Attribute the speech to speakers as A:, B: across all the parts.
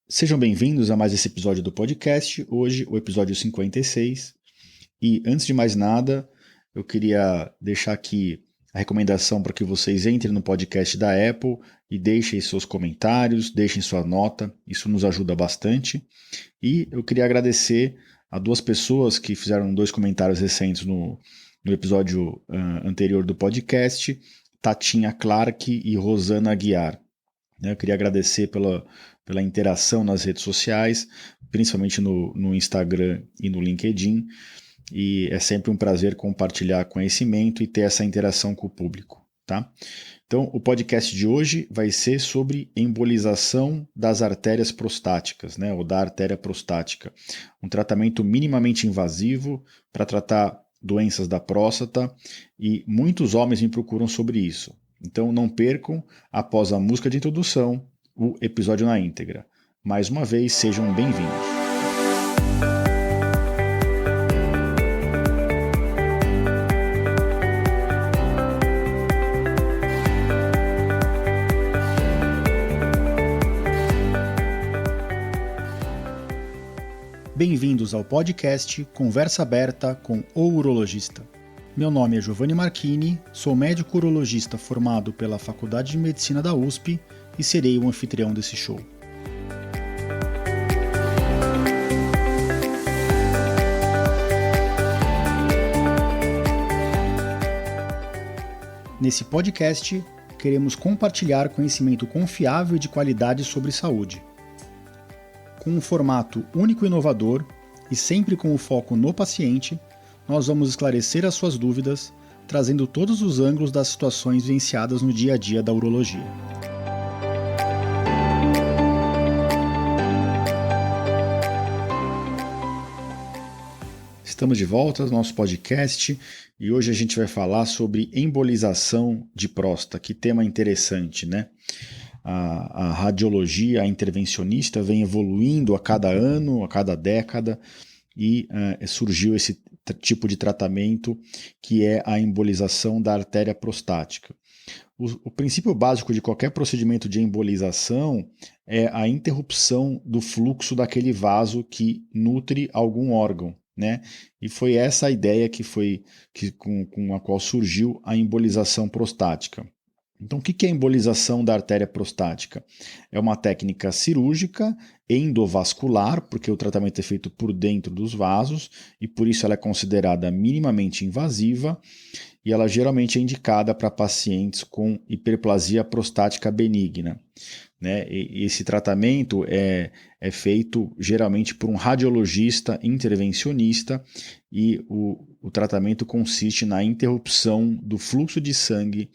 A: Sejam bem-vindos a mais esse episódio do podcast, hoje o episódio 56. E antes de mais nada, eu queria deixar aqui a recomendação para que vocês entrem no podcast da Apple e deixem seus comentários, deixem sua nota, isso nos ajuda bastante. E eu queria agradecer a duas pessoas que fizeram 2 comentários recentes no episódio anterior do podcast, Tatinha Clark e Rosana Aguiar. Eu queria agradecer pela interação nas redes sociais, principalmente no Instagram e no LinkedIn, e é sempre um prazer compartilhar conhecimento e ter essa interação com o público, tá? Então, o podcast de hoje vai ser sobre embolização das artérias prostáticas, né, ou da artéria prostática. Um tratamento minimamente invasivo para tratar doenças da próstata, e muitos homens me procuram sobre isso. Então não percam, após a música de introdução, o episódio na íntegra. Mais uma vez, sejam bem-vindos. Bem-vindos ao podcast Conversa Aberta com o Urologista. Meu nome é Giovanni Marchini, sou médico urologista formado pela Faculdade de Medicina da USP e serei o anfitrião desse show. Nesse podcast, queremos compartilhar conhecimento confiável e de qualidade sobre saúde. Com um formato único e inovador e sempre com o foco no paciente, nós vamos esclarecer as suas dúvidas, trazendo todos os ângulos das situações vivenciadas no dia a dia da urologia. Estamos de volta ao nosso podcast e hoje a gente vai falar sobre embolização de próstata. Que tema interessante, né? A radiologia, a intervencionista vem evoluindo a cada ano, a cada década, e surgiu esse tipo de tratamento que é a embolização da artéria prostática. O princípio básico de qualquer procedimento de embolização é a interrupção do fluxo daquele vaso que nutre algum órgão, né? E foi essa a ideia com a qual surgiu a embolização prostática. Então, o que é a embolização da artéria prostática? É uma técnica cirúrgica endovascular, porque o tratamento é feito por dentro dos vasos e por isso ela é considerada minimamente invasiva, e ela geralmente é indicada para pacientes com hiperplasia prostática benigna, né? E esse tratamento é feito geralmente por um radiologista intervencionista, e o tratamento consiste na interrupção do fluxo de sangue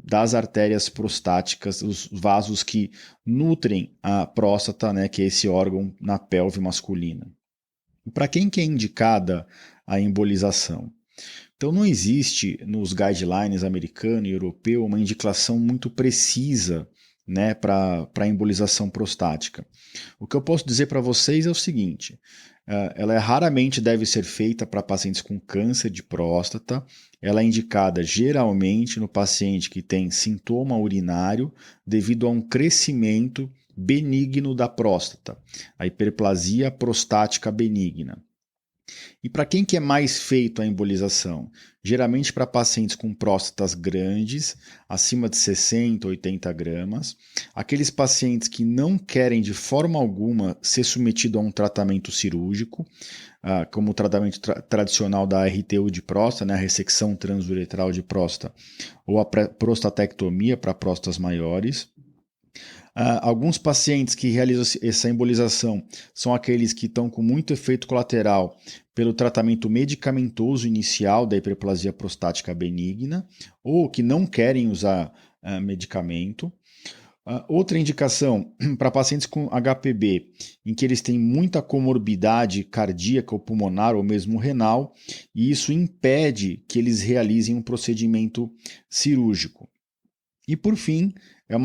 A: das artérias prostáticas, os vasos que nutrem a próstata, né, que é esse órgão na pelve masculina. Para quem que é indicada a embolização? Então não existe nos guidelines americano e europeu uma indicação muito precisa, né, para a embolização prostática. O que eu posso dizer para vocês é o seguinte: ela raramente deve ser feita para pacientes com câncer de próstata. Ela é indicada geralmente no paciente que tem sintoma urinário devido a um crescimento benigno da próstata, a hiperplasia prostática benigna. E para quem que é mais feito a embolização? Geralmente para pacientes com próstatas grandes, acima de 60, 80 gramas, aqueles pacientes que não querem de forma alguma ser submetido a um tratamento cirúrgico, como o tratamento tradicional da RTU de próstata, né, a ressecção transuretral de próstata, ou a prostatectomia para próstatas maiores. Alguns pacientes que realizam essa embolização são aqueles que estão com muito efeito colateral pelo tratamento medicamentoso inicial da hiperplasia prostática benigna, ou que não querem usar medicamento. Outra indicação para pacientes com HPB, em que eles têm muita comorbidade cardíaca ou pulmonar ou mesmo renal, e isso impede que eles realizem um procedimento cirúrgico. E por fim, é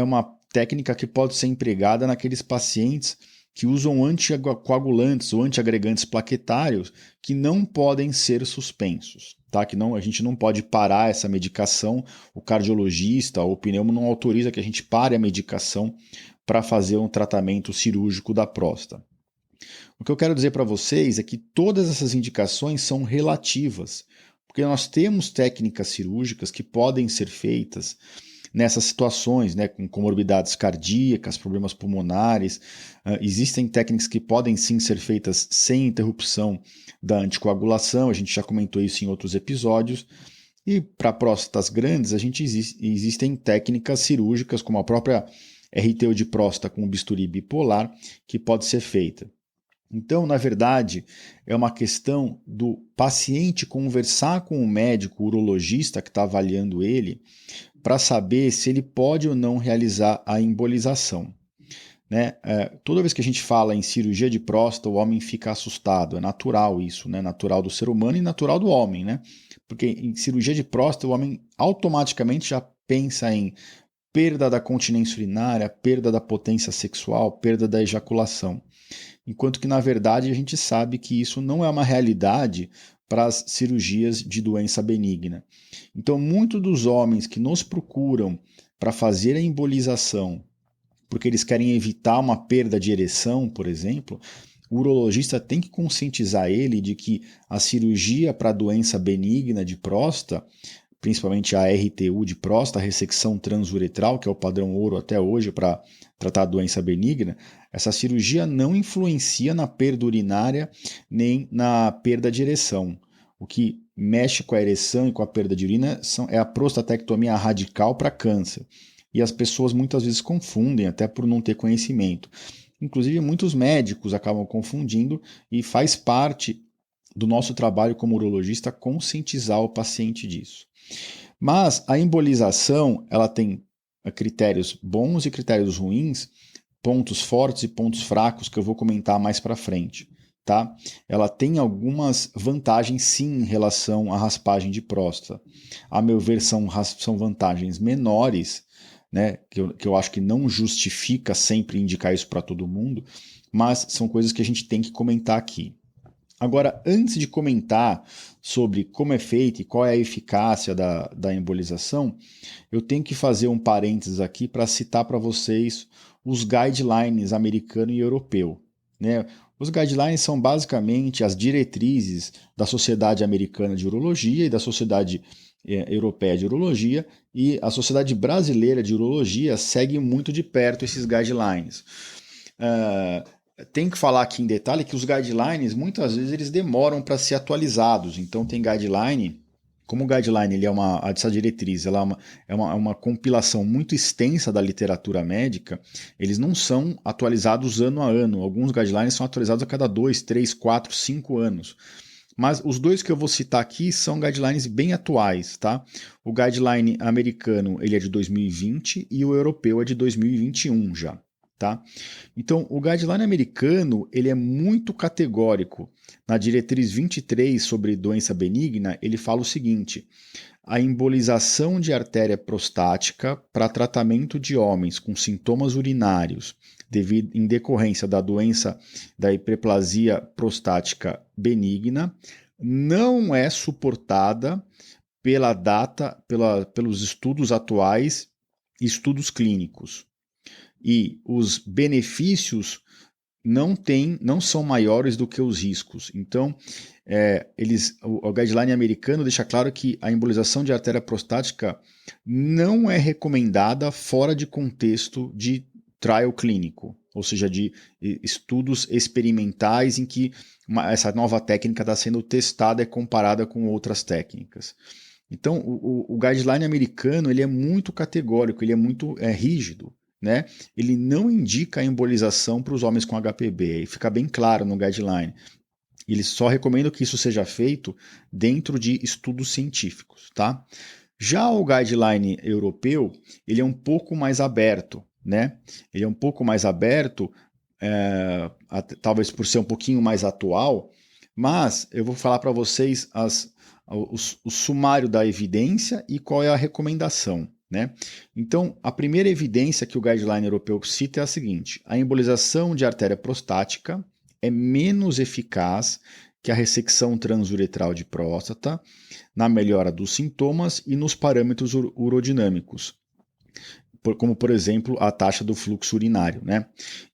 A: uma técnica que pode ser empregada naqueles pacientes que usam anticoagulantes ou antiagregantes plaquetários que não podem ser suspensos, tá? A gente não pode parar essa medicação, o cardiologista ou o pneumo não autoriza que a gente pare a medicação para fazer um tratamento cirúrgico da próstata. O que eu quero dizer para vocês é que todas essas indicações são relativas, porque nós temos técnicas cirúrgicas que podem ser feitas nessas situações, né, com comorbidades cardíacas, problemas pulmonares. Existem técnicas que podem sim ser feitas sem interrupção da anticoagulação, a gente já comentou isso em outros episódios. E para próstatas grandes, existem técnicas cirúrgicas, como a própria RTO de próstata com bisturi bipolar, que pode ser feita. Então, na verdade, é uma questão do paciente conversar com o médico, o urologista que está avaliando ele, para saber se ele pode ou não realizar a embolização. Né? Toda vez que a gente fala em cirurgia de próstata, o homem fica assustado. É natural isso, né? Natural do ser humano e natural do homem, né? Porque em cirurgia de próstata, o homem automaticamente já pensa em perda da continência urinária, perda da potência sexual, perda da ejaculação. Enquanto que, na verdade, a gente sabe que isso não é uma realidade para as cirurgias de doença benigna. Então, muitos dos homens que nos procuram para fazer a embolização, porque eles querem evitar uma perda de ereção, por exemplo, o urologista tem que conscientizar ele de que a cirurgia para doença benigna de próstata, principalmente a RTU de próstata, a ressecção transuretral, que é o padrão ouro até hoje para tratar a doença benigna, essa cirurgia não influencia na perda urinária nem na perda de ereção. O que mexe com a ereção e com a perda de urina é a prostatectomia radical para câncer. E as pessoas muitas vezes confundem, até por não ter conhecimento. Inclusive, muitos médicos acabam confundindo e faz parte do nosso trabalho como urologista conscientizar o paciente disso. Mas a embolização, ela tem critérios bons e critérios ruins, pontos fortes e pontos fracos que eu vou comentar mais para frente. Tá? Ela tem algumas vantagens sim em relação à raspagem de próstata. A meu ver, são vantagens menores, né, que eu acho que não justifica sempre indicar isso para todo mundo, mas são coisas que a gente tem que comentar aqui. Agora, antes de comentar sobre como é feito e qual é a eficácia da embolização, eu tenho que fazer um parênteses aqui para citar para vocês os guidelines americano e europeu. Né? Os guidelines são basicamente as diretrizes da Sociedade Americana de Urologia e da Sociedade Europeia de Urologia, e a Sociedade Brasileira de Urologia segue muito de perto esses guidelines. Tem que falar aqui em detalhe que os guidelines, muitas vezes, eles demoram para ser atualizados. Então, tem guideline, como o guideline ele essa diretriz ela é uma compilação muito extensa da literatura médica, eles não são atualizados ano a ano. Alguns guidelines são atualizados a cada 2, 3, 4, 5 anos. Mas os dois que eu vou citar aqui são guidelines bem atuais, tá? O guideline americano ele é de 2020 e o europeu é de 2021 já. Tá? Então, o guideline americano ele é muito categórico. Na diretriz 23 sobre doença benigna, ele fala o seguinte: a embolização de artéria prostática para tratamento de homens com sintomas urinários em decorrência da doença da hiperplasia prostática benigna não é suportada pelos estudos atuais e estudos clínicos. E os benefícios não são maiores do que os riscos. Então, o guideline americano deixa claro que a embolização de artéria prostática não é recomendada fora de contexto de trial clínico, ou seja, de estudos experimentais em que essa nova técnica está sendo testada e comparada com outras técnicas. Então, o guideline americano ele é muito categórico, ele é muito rígido. Né? Ele não indica a embolização para os homens com HPB, fica bem claro no guideline. Eles só recomendam que isso seja feito dentro de estudos científicos. Tá? Já o guideline europeu, ele é um pouco mais aberto. Né? Ele é um pouco mais aberto, talvez por ser um pouquinho mais atual, mas eu vou falar para vocês o sumário da evidência e qual é a recomendação. Né? Então, a primeira evidência que o guideline europeu cita é a seguinte: a embolização de artéria prostática é menos eficaz que a ressecção transuretral de próstata na melhora dos sintomas e nos parâmetros urodinâmicos. como por exemplo a taxa do fluxo urinário, né?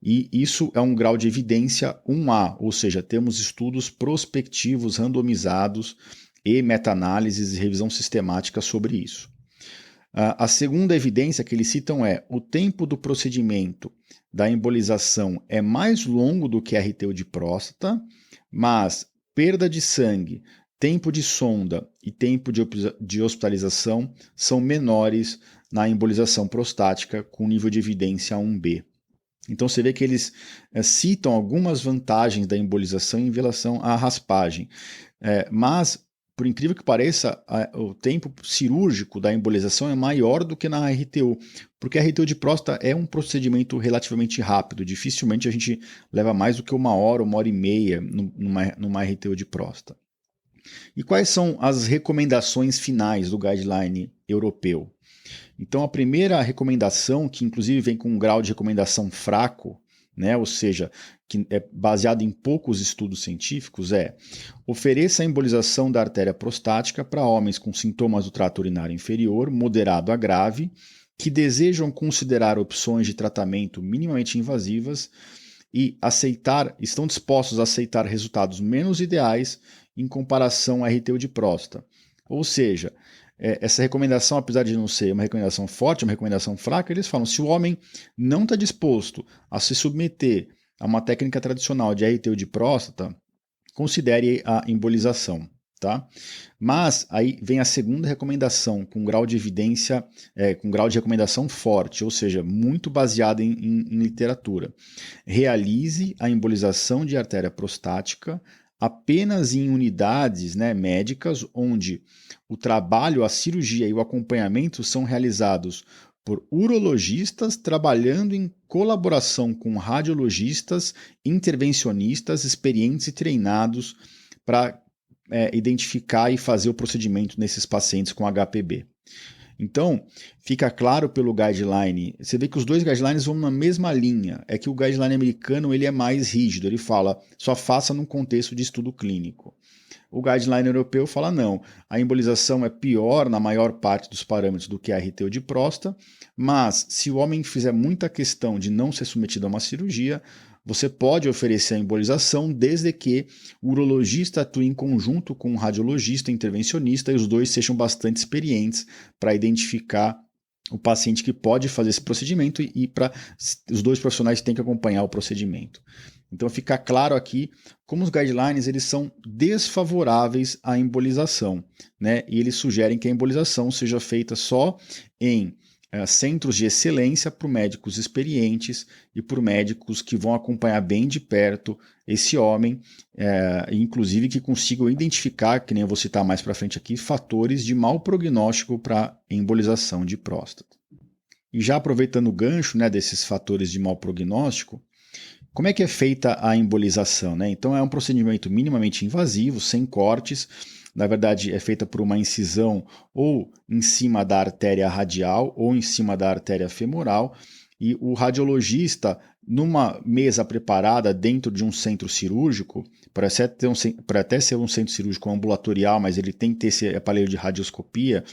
A: E isso é um grau de evidência 1A, ou seja, temos estudos prospectivos randomizados e meta-análises e revisão sistemática sobre isso. A segunda evidência que eles citam é o tempo do procedimento da embolização é mais longo do que a RTU de próstata, mas perda de sangue, tempo de sonda e tempo de hospitalização são menores na embolização prostática com nível de evidência 1B. Então você vê que eles citam algumas vantagens da embolização em relação à raspagem, mas por incrível que pareça, o tempo cirúrgico da embolização é maior do que na RTU, porque a RTU de próstata é um procedimento relativamente rápido, dificilmente a gente leva mais do que 1 hora e meia numa RTU de próstata. E quais são as recomendações finais do guideline europeu? Então, a primeira recomendação, que inclusive vem com um grau de recomendação fraco, né, ou seja, que é baseado em poucos estudos científicos, ofereça a embolização da artéria prostática para homens com sintomas do trato urinário inferior, moderado a grave, que desejam considerar opções de tratamento minimamente invasivas e estão dispostos a aceitar resultados menos ideais em comparação à RTU de próstata. Ou seja, essa recomendação, apesar de não ser uma recomendação forte, uma recomendação fraca, eles falam, se o homem não está disposto a se submeter a uma técnica tradicional de RTU de próstata, considere a embolização. Tá? Mas aí vem a segunda recomendação, com grau de evidência, com grau de recomendação forte, ou seja, muito baseada em literatura. Realize a embolização de artéria prostática apenas em unidades, né, médicas onde o trabalho, a cirurgia e o acompanhamento são realizados por urologistas trabalhando em colaboração com radiologistas, intervencionistas experientes e treinados para identificar e fazer o procedimento nesses pacientes com HPB. Então, fica claro pelo guideline, você vê que os dois guidelines vão na mesma linha, é que o guideline americano ele é mais rígido, ele fala só faça num contexto de estudo clínico. O guideline europeu fala não, a embolização é pior na maior parte dos parâmetros do que a RTU de próstata, mas se o homem fizer muita questão de não ser submetido a uma cirurgia, você pode oferecer a embolização desde que o urologista atue em conjunto com o radiologista intervencionista e os dois sejam bastante experientes para identificar o paciente que pode fazer esse procedimento e os dois profissionais têm que acompanhar o procedimento. Então fica claro aqui como os guidelines eles são desfavoráveis à embolização, né? E eles sugerem que a embolização seja feita só em centros de excelência por médicos experientes e por médicos que vão acompanhar bem de perto esse homem, inclusive que consigam identificar, que nem eu vou citar mais para frente aqui, fatores de mau prognóstico para embolização de próstata. E já aproveitando o gancho, né, desses fatores de mau prognóstico, como é que é feita a embolização, né? Então é um procedimento minimamente invasivo, sem cortes. Na verdade, é feita por uma incisão ou em cima da artéria radial ou em cima da artéria femoral. E o radiologista, numa mesa preparada dentro de um centro cirúrgico, para até ser um centro cirúrgico ambulatorial, mas ele tem que ter esse aparelho de radioscopia,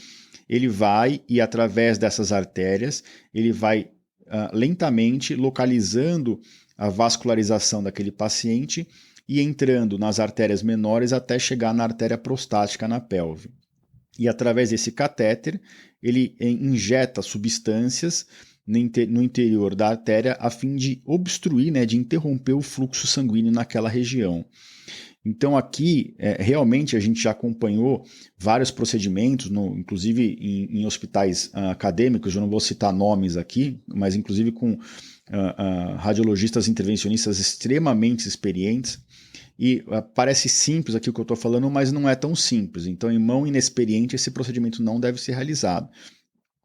A: ele vai e através dessas artérias, ele vai lentamente localizando a vascularização daquele paciente e entrando nas artérias menores até chegar na artéria prostática na pelve. E através desse catéter, ele injeta substâncias no interior da artéria a fim de obstruir, né, de interromper o fluxo sanguíneo naquela região. Então aqui, realmente a gente já acompanhou vários procedimentos, inclusive em hospitais acadêmicos, eu não vou citar nomes aqui, mas inclusive com radiologistas intervencionistas extremamente experientes. E parece simples aqui o que eu estou falando, mas não é tão simples. Então, em mão inexperiente, esse procedimento não deve ser realizado.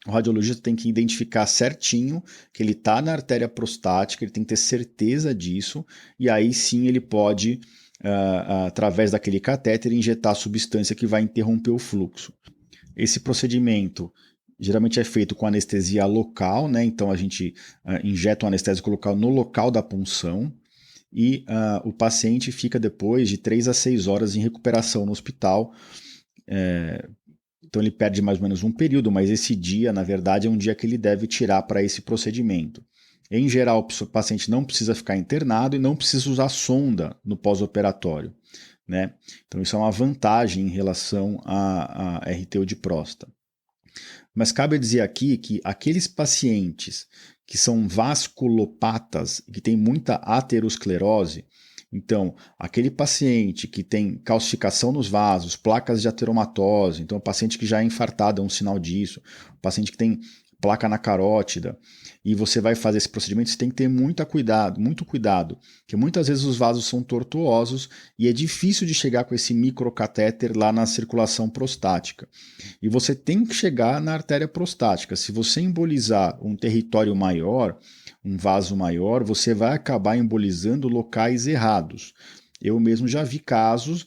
A: O radiologista tem que identificar certinho que ele está na artéria prostática, ele tem que ter certeza disso, e aí sim ele pode, através daquele catéter, injetar a substância que vai interromper o fluxo. Esse procedimento geralmente é feito com anestesia local, né? Então a gente injeta um anestésico local no local da punção, e o paciente fica depois de 3 a 6 horas em recuperação no hospital, Então ele perde mais ou menos um período, mas esse dia, na verdade, é um dia que ele deve tirar para esse procedimento. Em geral, o paciente não precisa ficar internado e não precisa usar sonda no pós-operatório, né? Então isso é uma vantagem em relação a RTU de próstata. Mas cabe dizer aqui que aqueles pacientes que são vasculopatas, que têm muita aterosclerose, então, aquele paciente que tem calcificação nos vasos, placas de ateromatose, então o paciente que já é infartado é um sinal disso, o paciente que tem placa na carótida, e você vai fazer esse procedimento, você tem que ter muito cuidado, porque muitas vezes os vasos são tortuosos e é difícil de chegar com esse microcatéter lá na circulação prostática. E você tem que chegar na artéria prostática. Se você embolizar um território maior, um vaso maior, você vai acabar embolizando locais errados. Eu mesmo já vi casos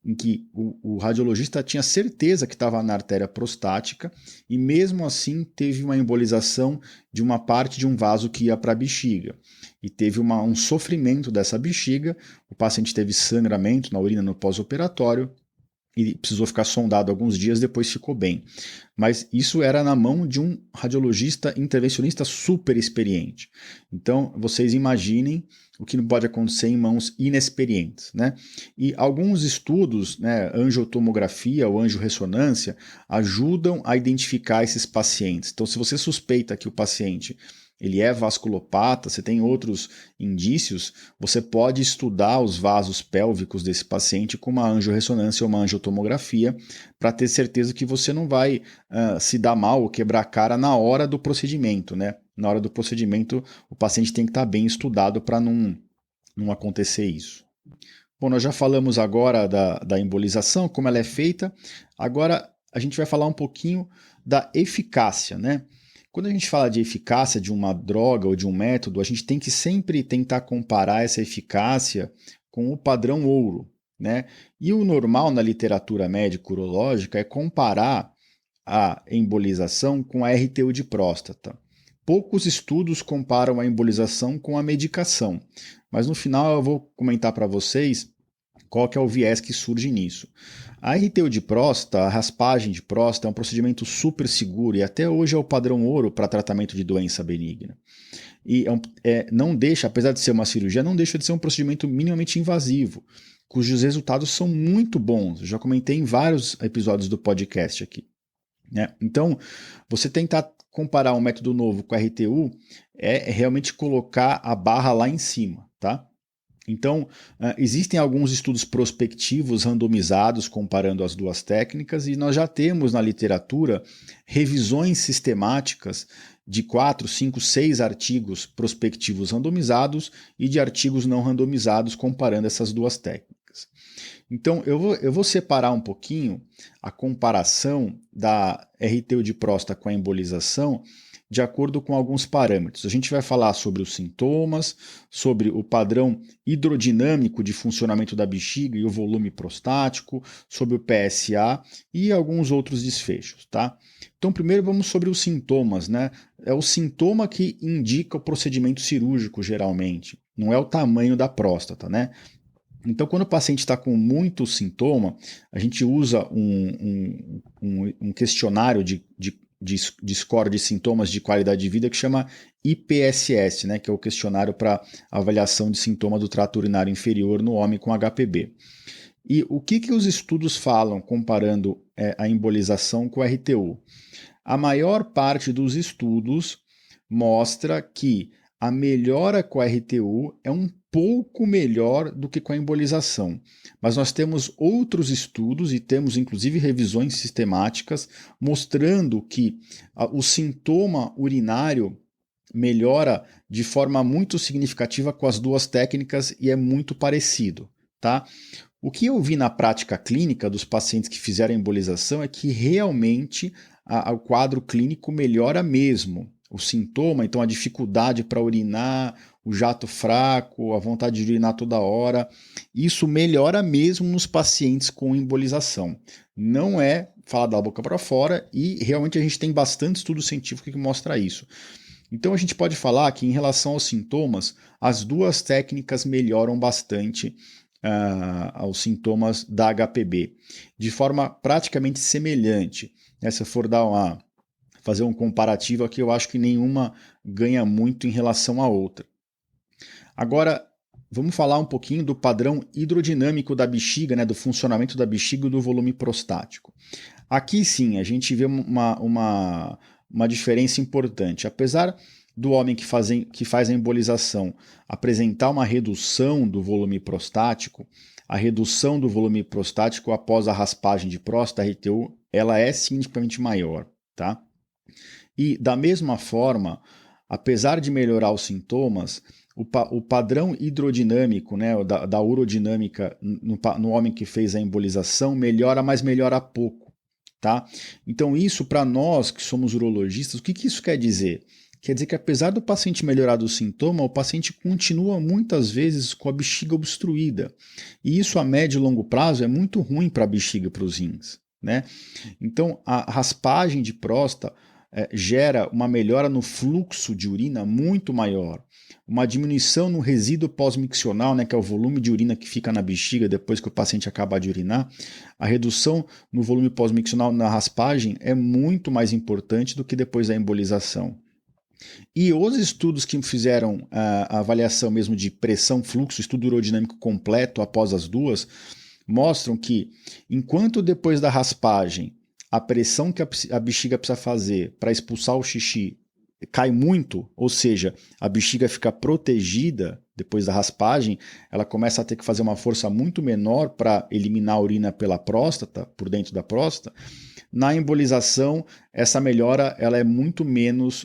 A: em que o radiologista tinha certeza que estava na artéria prostática e mesmo assim teve uma embolização de uma parte de um vaso que ia para a bexiga. E teve um sofrimento dessa bexiga, o paciente teve sangramento na urina no pós-operatório e precisou ficar sondado alguns dias, depois ficou bem. Mas isso era na mão de um radiologista intervencionista super experiente. Então, vocês imaginem o que não pode acontecer em mãos inexperientes, né? E alguns estudos, né, angiotomografia ou angiorressonância, ajudam a identificar esses pacientes. Então, se você suspeita que o paciente ele é vasculopata, você tem outros indícios, você pode estudar os vasos pélvicos desse paciente com uma angiorressonância ou uma angiotomografia para ter certeza que você não vai se dar mal ou quebrar a cara na hora do procedimento, né? Na hora do procedimento, o paciente tem que estar bem estudado para não acontecer isso. Bom, nós já falamos agora da embolização, como ela é feita. Agora a gente vai falar um pouquinho da eficácia, né? Quando a gente fala de eficácia de uma droga ou de um método, a gente tem que sempre tentar comparar essa eficácia com o padrão ouro, né? E o normal na literatura médica urológica é comparar a embolização com a RTU de próstata. Poucos estudos comparam a embolização com a medicação, mas no final eu vou comentar para vocês qual que é o viés que surge nisso. A RTU de próstata, a raspagem de próstata, é um procedimento super seguro e até hoje é o padrão ouro para tratamento de doença benigna. E não deixa, apesar de ser uma cirurgia, não deixa de ser um procedimento minimamente invasivo, cujos resultados são muito bons. Eu já comentei em vários episódios do podcast aqui, né? Então, você tentar comparar um método novo com a RTU é realmente colocar a barra lá em cima, tá? Então, existem alguns estudos prospectivos randomizados comparando as duas técnicas e nós já temos na literatura revisões sistemáticas de 4, 5, 6 artigos prospectivos randomizados e de artigos não randomizados comparando essas duas técnicas. Então, eu vou separar um pouquinho a comparação da RTU de próstata com a embolização de acordo com alguns parâmetros. A gente vai falar sobre os sintomas, sobre o padrão hidrodinâmico de funcionamento da bexiga e o volume prostático, sobre o PSA e alguns outros desfechos, tá? Então, primeiro vamos sobre os sintomas, né? É o sintoma que indica o procedimento cirúrgico, geralmente. Não é o tamanho da próstata, né? Então, quando o paciente está com muito sintoma, a gente usa um questionário de score de sintomas de qualidade de vida que chama IPSS, né, que é o questionário para avaliação de sintoma do trato urinário inferior no homem com HPB. E o que os estudos falam comparando a embolização com a RTU? A maior parte dos estudos mostra que a melhora com a RTU é um pouco melhor do que com a embolização. Mas nós temos outros estudos e temos inclusive revisões sistemáticas mostrando que o sintoma urinário melhora de forma muito significativa com as duas técnicas e é muito parecido, tá? O que eu vi na prática clínica dos pacientes que fizeram a embolização é que realmente o quadro clínico melhora mesmo. O sintoma, então a dificuldade para urinar, o jato fraco, a vontade de urinar toda hora, isso melhora mesmo nos pacientes com embolização. Não é falar da boca para fora e realmente a gente tem bastante estudo científico que mostra isso. Então a gente pode falar que em relação aos sintomas, as duas técnicas melhoram bastante aos sintomas da HPB, de forma praticamente semelhante. né? Se eu for fazer um comparativo aqui, eu acho que nenhuma ganha muito em relação à outra. Agora, vamos falar um pouquinho do padrão hidrodinâmico da bexiga, né, do funcionamento da bexiga e do volume prostático. Aqui sim, a gente vê uma diferença importante. Apesar do homem que faz a embolização apresentar uma redução do volume prostático, a redução do volume prostático após a raspagem de próstata, RTU, ela é significativamente maior, tá? E da mesma forma, apesar de melhorar os sintomas, o padrão hidrodinâmico, né, da urodinâmica no homem que fez a embolização melhora, mas melhora pouco. Tá? Então isso, para nós que somos urologistas, o que isso quer dizer? Quer dizer que apesar do paciente melhorar do sintoma, o paciente continua muitas vezes com a bexiga obstruída. E isso a médio e longo prazo é muito ruim para a bexiga e para os rins. Né? Então a raspagem de próstata gera uma melhora no fluxo de urina muito maior, uma diminuição no resíduo pós-miccional, né, que é o volume de urina que fica na bexiga depois que o paciente acaba de urinar. A redução no volume pós-miccional na raspagem é muito mais importante do que depois da embolização. E os estudos que fizeram a avaliação mesmo de pressão-fluxo, estudo urodinâmico completo após as duas, mostram que enquanto depois da raspagem a pressão que a bexiga precisa fazer para expulsar o xixi cai muito, ou seja, a bexiga fica protegida depois da raspagem, ela começa a ter que fazer uma força muito menor para eliminar a urina pela próstata, por dentro da próstata. Na embolização, essa melhora ela é muito menos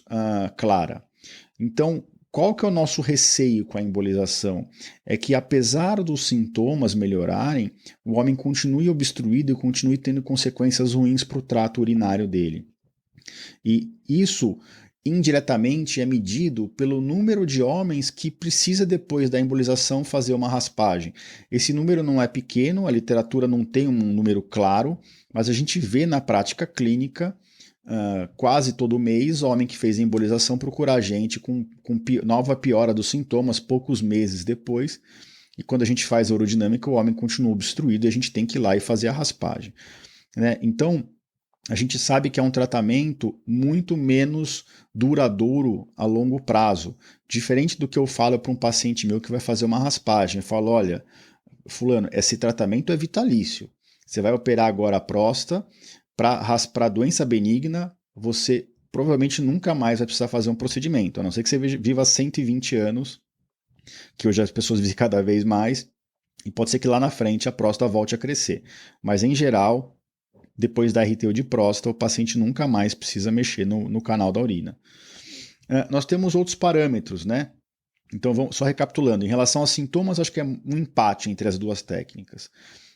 A: clara. Então, qual que é o nosso receio com a embolização? É que apesar dos sintomas melhorarem, o homem continue obstruído e continue tendo consequências ruins para o trato urinário dele. E isso indiretamente é medido pelo número de homens que precisa depois da embolização fazer uma raspagem. Esse número não é pequeno, a literatura não tem um número claro, mas a gente vê na prática clínica quase todo mês, o homem que fez a embolização procura a gente com nova piora dos sintomas poucos meses depois, e quando a gente faz a urodinâmica, o homem continua obstruído e a gente tem que ir lá e fazer a raspagem. Né? Então, a gente sabe que é um tratamento muito menos duradouro a longo prazo. Diferente do que eu falo para um paciente meu que vai fazer uma raspagem. Eu falo, olha, fulano, esse tratamento é vitalício. Você vai operar agora a próstata, para doença benigna, você provavelmente nunca mais vai precisar fazer um procedimento, a não ser que você viva 120 anos, que hoje as pessoas vivem cada vez mais, e pode ser que lá na frente a próstata volte a crescer. Mas, em geral, depois da RTU de próstata, o paciente nunca mais precisa mexer no canal da urina. Nós temos outros parâmetros, né? Então, só recapitulando, em relação aos sintomas, acho que é um empate entre as duas técnicas.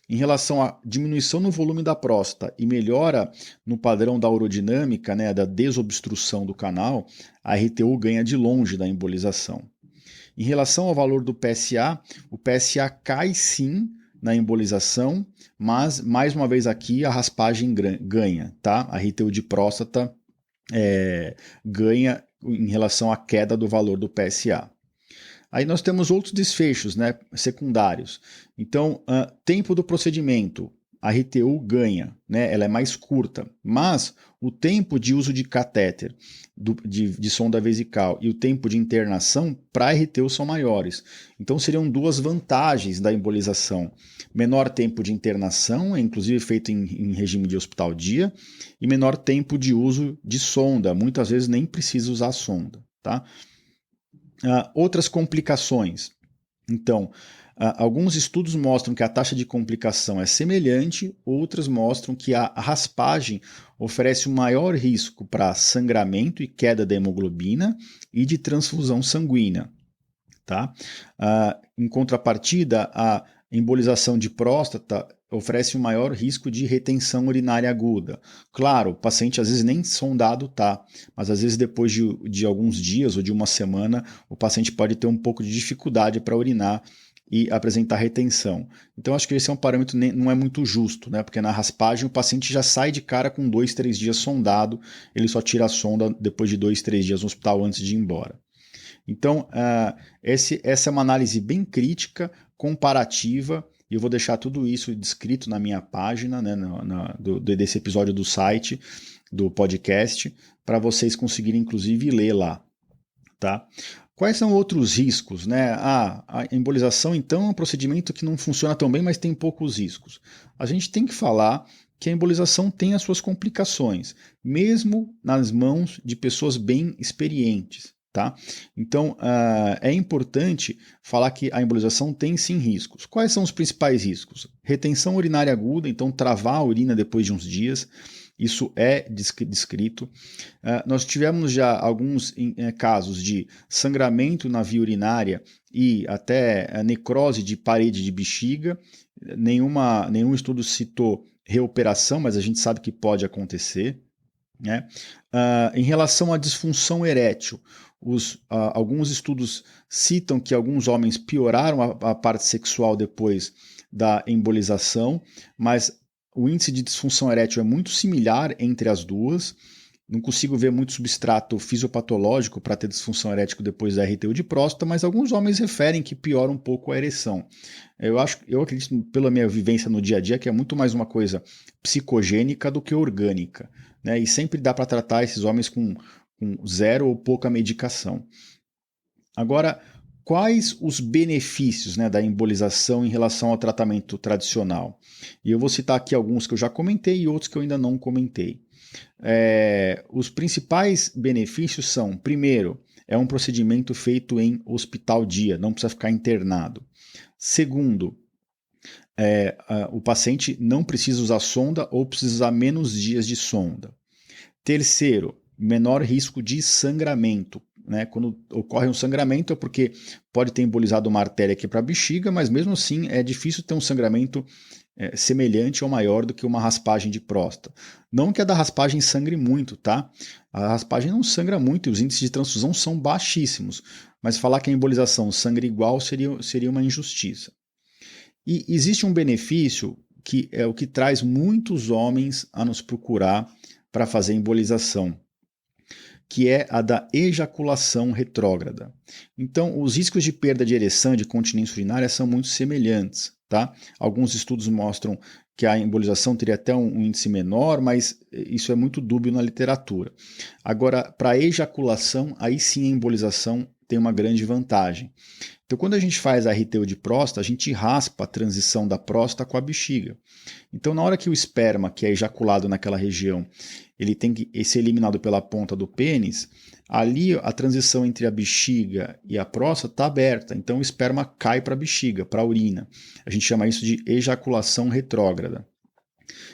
A: Em relação à diminuição no volume da próstata e melhora no padrão da urodinâmica, né, da desobstrução do canal, a RTU ganha de longe da embolização. Em relação ao valor do PSA, o PSA cai sim na embolização, mas, mais uma vez aqui, a raspagem ganha, tá? A RTU de próstata ganha em relação à queda do valor do PSA. Aí nós temos outros desfechos, né, secundários. Então, tempo do procedimento, a RTU ganha, né, ela é mais curta, mas o tempo de uso de catéter, de sonda vesical e o tempo de internação para a RTU são maiores. Então seriam duas vantagens da embolização. Menor tempo de internação, inclusive feito em regime de hospital-dia, e menor tempo de uso de sonda, muitas vezes nem precisa usar a sonda, tá? Outras complicações. Então, alguns estudos mostram que a taxa de complicação é semelhante, outras mostram que a raspagem oferece um maior risco para sangramento e queda da hemoglobina e de transfusão sanguínea. Tá? Em contrapartida, a embolização de próstata oferece um maior risco de retenção urinária aguda. Claro, o paciente às vezes nem sondado tá, mas às vezes depois de alguns dias ou de uma semana, o paciente pode ter um pouco de dificuldade para urinar e apresentar retenção. Então acho que esse é um parâmetro não é muito justo, né? Porque na raspagem o paciente já sai de cara com 2, 3 dias sondado, ele só tira a sonda depois de 2, 3 dias no hospital antes de ir embora. Então, essa é uma análise bem crítica, comparativa, e eu vou deixar tudo isso descrito na minha página, né, desse episódio do site, do podcast, para vocês conseguirem inclusive ler lá, tá? Quais são outros riscos, né? A embolização, então, é um procedimento que não funciona tão bem, mas tem poucos riscos. A gente tem que falar que a embolização tem as suas complicações, mesmo nas mãos de pessoas bem experientes, tá? Então, é importante falar que a embolização tem sim riscos. Quais são os principais riscos? Retenção urinária aguda, então travar a urina depois de uns dias. Isso é descrito. Nós tivemos já alguns casos de sangramento na via urinária e até necrose de parede de bexiga. Nenhum estudo citou reoperação, mas a gente sabe que pode acontecer, né? Em relação à disfunção erétil, alguns estudos citam que alguns homens pioraram a parte sexual depois da embolização, mas o índice de disfunção erétil é muito similar entre as duas. Não consigo ver muito substrato fisiopatológico para ter disfunção erétil depois da RTU de próstata, mas alguns homens referem que piora um pouco a ereção. Eu acredito, pela minha vivência no dia a dia, que é muito mais uma coisa psicogênica do que orgânica, né? E sempre dá para tratar esses homens com zero ou pouca medicação. Agora, quais os benefícios, né, da embolização em relação ao tratamento tradicional? E eu vou citar aqui alguns que eu já comentei e outros que eu ainda não comentei. Os principais benefícios são, primeiro, é um procedimento feito em hospital dia, não precisa ficar internado. Segundo, o paciente não precisa usar sonda ou precisa usar menos dias de sonda. Terceiro, menor risco de sangramento. Né? Quando ocorre um sangramento é porque pode ter embolizado uma artéria aqui para a bexiga, mas mesmo assim é difícil ter um sangramento semelhante ou maior do que uma raspagem de próstata. Não que a da raspagem sangre muito, tá? A raspagem não sangra muito e os índices de transfusão são baixíssimos, mas falar que a embolização sangra igual seria uma injustiça. E existe um benefício que é o que traz muitos homens a nos procurar para fazer embolização, que é a da ejaculação retrógrada. Então, os riscos de perda de ereção e de continência urinária são muito semelhantes, tá? Alguns estudos mostram que a embolização teria até um índice menor, mas isso é muito dúbio na literatura. Agora, para a ejaculação, aí sim a embolização tem uma grande vantagem. Então, quando a gente faz a RTU de próstata, a gente raspa a transição da próstata com a bexiga. Então, na hora que o esperma, que é ejaculado naquela região, ele tem que ser eliminado pela ponta do pênis, ali a transição entre a bexiga e a próstata está aberta, então o esperma cai para a bexiga, para a urina. A gente chama isso de ejaculação retrógrada.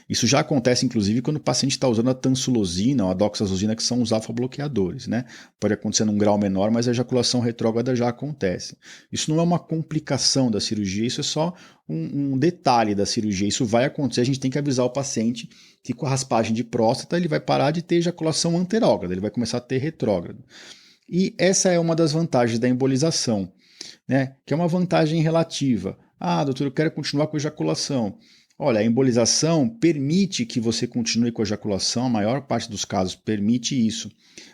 A: Isso já acontece, inclusive, quando o paciente está usando a tansulosina ou a doxazosina, que são os alfa-bloqueadores, né? Pode acontecer num grau menor, mas a ejaculação retrógrada já acontece. Isso não é uma complicação da cirurgia, isso é só um detalhe da cirurgia. Isso vai acontecer, a gente tem que avisar o paciente que com a raspagem de próstata ele vai parar de ter ejaculação anterógrada, ele vai começar a ter retrógrado. E essa é uma das vantagens da embolização, né? Que é uma vantagem relativa. Ah, doutor, eu quero continuar com ejaculação. Olha, a embolização permite que você continue com a ejaculação, a maior parte dos casos permite isso.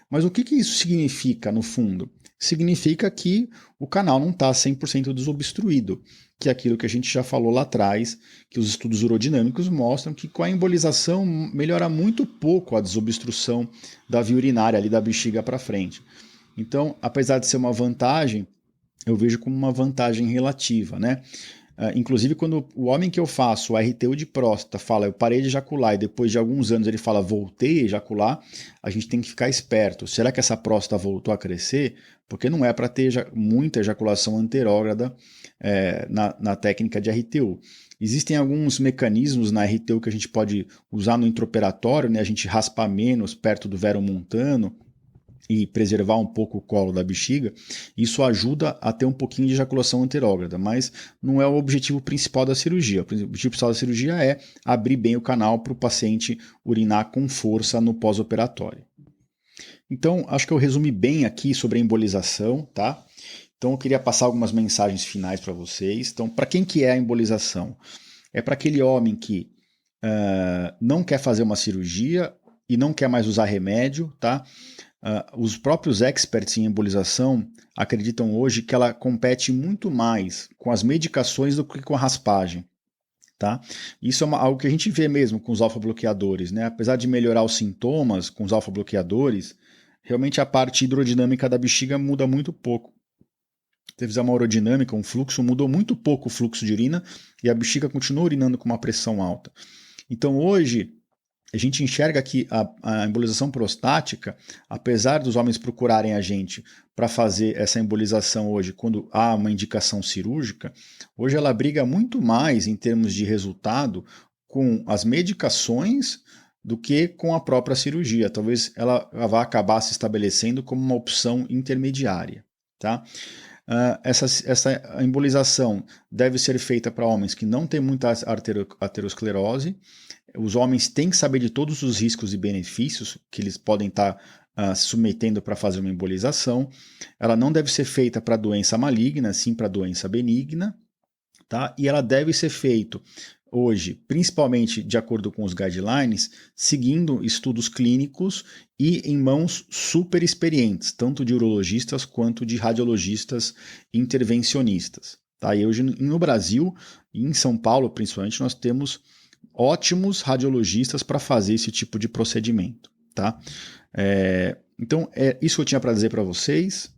A: Mas o que isso significa, no fundo? Significa que o canal não está 100% desobstruído, que é aquilo que a gente já falou lá atrás, que os estudos urodinâmicos mostram que com a embolização melhora muito pouco a desobstrução da via urinária, ali da bexiga para frente. Então, apesar de ser uma vantagem, eu vejo como uma vantagem relativa, né? Inclusive, quando o homem que eu faço o RTU de próstata fala eu parei de ejacular e depois de alguns anos ele fala voltei a ejacular, a gente tem que ficar esperto. Será que essa próstata voltou a crescer? Porque não é para ter muita ejaculação anterógrada na técnica de RTU. Existem alguns mecanismos na RTU que a gente pode usar no intraoperatório, né? A gente raspar menos perto do vero montano e preservar um pouco o colo da bexiga, isso ajuda a ter um pouquinho de ejaculação anterógrada, mas não é o objetivo principal da cirurgia. O objetivo principal da cirurgia é abrir bem o canal para o paciente urinar com força no pós-operatório. Então, acho que eu resumi bem aqui sobre a embolização, tá? Então, eu queria passar algumas mensagens finais para vocês. Então, para quem que é a embolização? É para aquele homem que não quer fazer uma cirurgia e não quer mais usar remédio, tá? Os próprios experts em embolização acreditam hoje que ela compete muito mais com as medicações do que com a raspagem. Tá? Isso é algo que a gente vê mesmo com os alfa-bloqueadores, né? Apesar de melhorar os sintomas com os alfa-bloqueadores, realmente a parte hidrodinâmica da bexiga muda muito pouco. Se fizer uma urodinâmica, um fluxo, mudou muito pouco o fluxo de urina e a bexiga continua urinando com uma pressão alta. Então hoje a gente enxerga que a embolização prostática, apesar dos homens procurarem a gente para fazer essa embolização hoje, quando há uma indicação cirúrgica, hoje ela briga muito mais em termos de resultado com as medicações do que com a própria cirurgia. Talvez ela vá acabar se estabelecendo como uma opção intermediária. Tá? Essa embolização deve ser feita para homens que não têm muita aterosclerose. Os homens têm que saber de todos os riscos e benefícios que eles podem estar se submetendo para fazer uma embolização. Ela não deve ser feita para doença maligna, sim para doença benigna. Tá? E ela deve ser feita hoje, principalmente de acordo com os guidelines, seguindo estudos clínicos e em mãos super experientes, tanto de urologistas quanto de radiologistas intervencionistas. Tá? E hoje no Brasil, e em São Paulo principalmente, nós temos ótimos radiologistas para fazer esse tipo de procedimento. Tá? Então, é isso que eu tinha para dizer para vocês.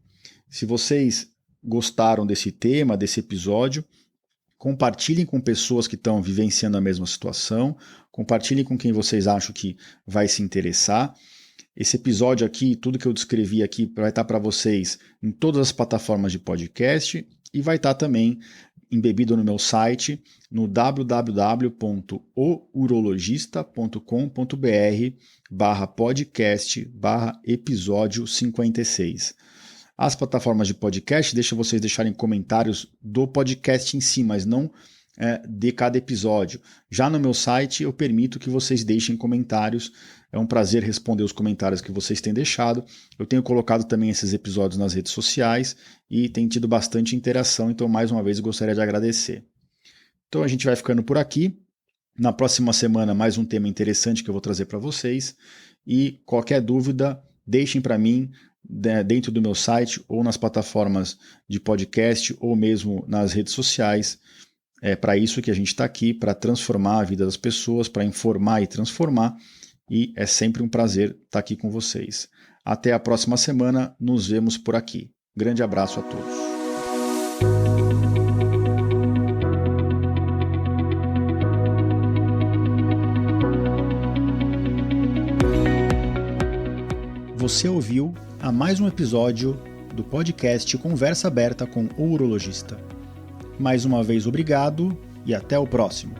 A: Se vocês gostaram desse tema, desse episódio, compartilhem com pessoas que estão vivenciando a mesma situação, compartilhem com quem vocês acham que vai se interessar. Esse episódio aqui, tudo que eu descrevi aqui, vai estar para vocês em todas as plataformas de podcast e vai estar também embebido no meu site, no www.ourologista.com.br/podcast/episódio 56. As plataformas de podcast deixam vocês deixarem comentários do podcast em si, mas não de cada episódio. Já no meu site eu permito que vocês deixem comentários. É um prazer responder os comentários que vocês têm deixado. Eu tenho colocado também esses episódios nas redes sociais e tem tido bastante interação, então mais uma vez eu gostaria de agradecer. Então a gente vai ficando por aqui. Na próxima semana mais um tema interessante que eu vou trazer para vocês e qualquer dúvida deixem para mim dentro do meu site ou nas plataformas de podcast ou mesmo nas redes sociais. É para isso que a gente está aqui, para transformar a vida das pessoas, para informar e transformar, e é sempre um prazer estar aqui com vocês. Até a próxima semana, nos vemos por aqui. Grande abraço a todos. Você ouviu a mais um episódio do podcast Conversa Aberta com o Urologista. Mais uma vez, obrigado e até o próximo.